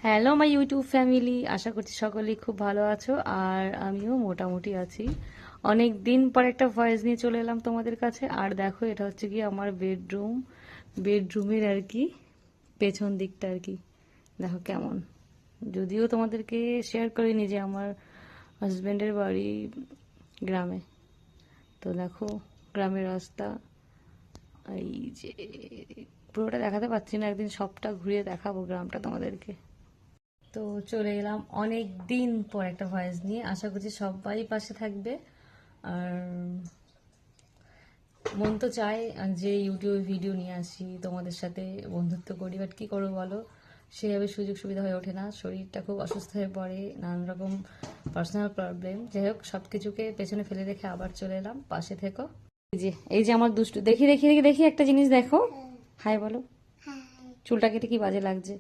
Hello my YouTube family, আশা করছি সকলেই খুব ভালো আছো। আর আমিও মোটামুটি আছি। অনেক দিন পর একটা ভয়েস নিয়ে চলে এলাম তোমাদের কাছে। আর দেখো, এটা হচ্ছে কি আমার বেডরুমের আর কি পেছন দিকটা আর কি। দেখো কেমন, যদিও তোমাদেরকে শেয়ার করিনি যে আমার হাজব্যান্ডের বাড়ি গ্রামে। তো দেখো গ্রামের রাস্তা, এই যে পুরোটা দেখাতে পারছি না, একদিন সবটা ঘুরিয়ে দেখাবো গ্রামটা তোমাদেরকে। তো চলে এলাম অনেক দিন পর একটা ভয়েস নিয়ে, আশা করছি সবাই পাশে থাকবে। আর মন তো চায় যে ইউটিউবে ভিডিও নিয়ে আসি, তোমাদের সাথে বন্ধুত্ব করি, বাট কী করবো বলো, সেভাবে সুযোগ সুবিধা হয়ে ওঠে না। শরীরটা খুব অসুস্থ হয়ে পড়ে, নানান রকম পার্সোনাল প্রবলেম। যাই হোক, সব কিছুকে পেছনে ফেলে রেখে আবার চলে এলাম, পাশে থেকো। এই যে আমার দুষ্টু, দেখি দেখি দেখি দেখি একটা জিনিস দেখো। হাই বলো। চুলটা কেটে কি বাজে লাগছে।